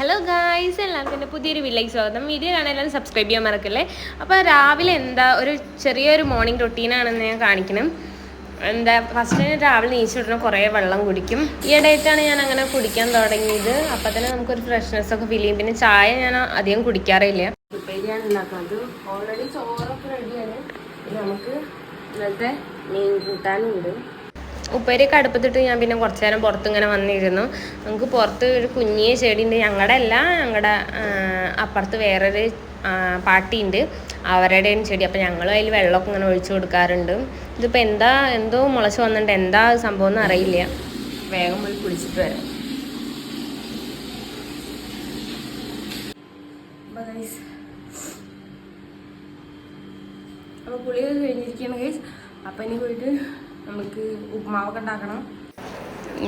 Hello guys, എല്ലാവർക്കും എൻ്റെ പുതിയൊരു വീഡിയോയിലേക്ക് സ്വാഗതം. വീഡിയോ കാണാൻ എല്ലാവരും സബ്സ്ക്രൈബ് ചെയ്യാൻ മറക്കല്ലേ. അപ്പോൾ രാവിലെ ഒരു ചെറിയൊരു മോർണിംഗ് റൊട്ടീനാണെന്ന് ഞാൻ കാണിക്കണം. ഫസ്റ്റ് രാവിലെ നീച്ചിടുന്ന കുറേ വെള്ളം കുടിക്കും. ഈ ഇടയായിട്ടാണ് ഞാൻ അങ്ങനെ കുടിക്കാൻ തുടങ്ങിയത്. അപ്പം തന്നെ നമുക്കൊരു ഫ്രഷ്നെസ്സൊക്കെ ഫീൽ ചെയ്യും. പിന്നെ ചായ ഞാൻ അധികം കുടിക്കാറില്ല. ഉപ്പേരിയാണ് ഉണ്ടാക്കുന്നത്. ഓൾറെഡി ചോറൊക്കെ റെഡിയാണ്. നമുക്ക് ഇന്നത്തെ മീൻ കൂട്ടാനും ഉണ്ട്. ഉപ്പേരിയൊക്കെ അടുപ്പത്തിട്ട് ഞാൻ പിന്നെ കുറച്ച് നേരം പുറത്ത് ഇങ്ങനെ വന്നിരുന്നു. നമുക്ക് പുറത്ത് ഒരു കുഞ്ഞിയ ചെടിയുണ്ട്. ഞങ്ങളുടെ അപ്പുറത്ത് വേറൊരു പാട്ടിയുണ്ട്, അവരുടെയും ചെടി. അപ്പം ഞങ്ങളും അതിൽ വെള്ളമൊക്കെ ഇങ്ങനെ ഒഴിച്ചു കൊടുക്കാറുണ്ട്. ഇതിപ്പോൾ എന്തോ മുളച്ച് വന്നിട്ട് എന്താ സംഭവം എന്ന് അറിയില്ല. വേഗം പോയി കുളിച്ചിട്ട് വരാം. അപ്പോൾ കുളിയൊക്കെ കഴിഞ്ഞിരിക്കുകയാണ് ഗൈസ്. അപ്പം ഇനി പോയിട്ട് നമുക്ക് ഉപ്മാവൊക്കെ ഉണ്ടാക്കണം.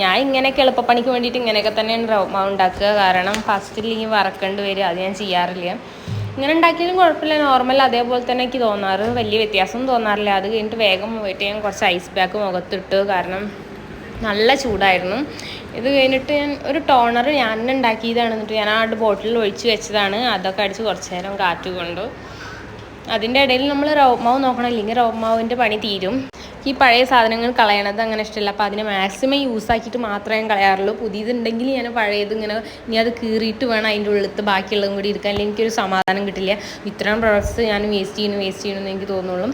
ഞാൻ ഇങ്ങനെയൊക്കെ എളുപ്പപ്പണിക്ക് വേണ്ടിയിട്ട് ഇങ്ങനെയൊക്കെ തന്നെയാണ് ഉപ്മാവ് ഉണ്ടാക്കുക. കാരണം ഫസ്റ്റില്ലെങ്കിൽ വറക്കേണ്ടി വരും, അത് ഞാൻ ചെയ്യാറില്ല. ഇങ്ങനെ ഉണ്ടാക്കിയാലും കുഴപ്പമില്ല, നോർമൽ അതേപോലെ തന്നെ എനിക്ക് തോന്നാറ്. വലിയ വ്യത്യാസമൊന്നും തോന്നാറില്ല. അത് കഴിഞ്ഞിട്ട് വേഗം പോയിട്ട് ഞാൻ കുറച്ച് ഐസ് പാക്ക് മുഖത്തിട്ടു. കാരണം നല്ല ചൂടായിരുന്നു. ഇത് കഴിഞ്ഞിട്ട് ഞാൻ ഒരു ടോണർ ഞാൻ ഉണ്ടാക്കിയതാണ്. എന്നിട്ട് ഞാൻ ആ ബോട്ടിലിൽ ഒഴിച്ച് വെച്ചതാണ്. അതൊക്കെ അടിച്ച് കുറച്ച് നേരം കാറ്റ് കൊണ്ടു. അതിൻ്റെ ഇടയിൽ നമ്മൾ റവ്മാവ് നോക്കണം, ഇല്ലെങ്കിൽ റവ്മാവിൻ്റെ പണി തീരും. ഈ പഴയ സാധനങ്ങൾ കളയണത് അങ്ങനെ ഇഷ്ടമല്ല. അപ്പോൾ അതിനെ മാക്സിമം യൂസ് ആക്കിയിട്ട് മാത്രമേ ഞാൻ കളയാറുള്ളൂ. പുതിയതുണ്ടെങ്കിൽ ഞാൻ പഴയത് ഇനി അത് കീറിയിട്ട് വേണം അതിൻ്റെ ഉള്ളിലത്ത് ബാക്കിയുള്ളതും കൂടി എടുക്കാൻ. അല്ലെങ്കിൽ എനിക്കൊരു സമാധാനം കിട്ടില്ല. ഇത്രയും പ്രോഡക്ട്സ് ഞാൻ വേസ്റ്റ് ചെയ്യണമെന്ന് എനിക്ക് തോന്നുള്ളൂ.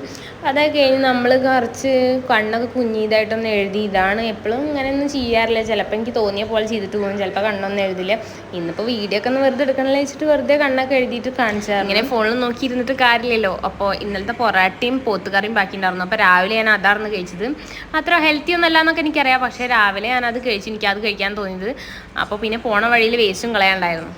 അതൊക്കെ കഴിഞ്ഞ് നമ്മൾ കുറച്ച് കണ്ണൊക്കെ കുഞ്ഞിതായിട്ടൊന്ന് എഴുതി. ഇതാണ് എപ്പോഴും ഇങ്ങനെയൊന്നും ചെയ്യാറില്ല. ചിലപ്പോൾ എനിക്ക് തോന്നിയ പോലെ ചെയ്തിട്ട് പോകും, ചിലപ്പോൾ കണ്ണൊന്നും എഴുതില്ല. ഇന്നിപ്പോൾ വീഡിയോ ഒക്കെ ഒന്ന് വെറുതെ എടുക്കണമെന്ന് വെച്ചിട്ട് വെറുതെ കണ്ണൊക്കെ എഴുതിയിട്ട് കാണിച്ചാൽ ഇങ്ങനെ ഫോണിൽ നോക്കി ഇരുന്നിട്ട് കാര്യമില്ലല്ലോ. അപ്പോൾ ഇന്നലത്തെ പൊറാട്ടയും പോത്തുകറിയും ബാക്കി ഉണ്ടായിരുന്നു. അപ്പോൾ രാവിലെ ഞാൻ അതായിരുന്നു കഴിച്ചത്. അത്ര ഹെൽത്തി ഒന്നും അല്ല എന്നൊക്കെ എനിക്കറിയാം. പക്ഷേ രാവിലെ ഞാനത് കഴിച്ചു, എനിക്കത് കഴിക്കാൻ തോന്നിയത്. അപ്പോൾ പിന്നെ പോണ വഴിയിൽ വേസ്റ്റും കളയാണ്ടായിരുന്നു.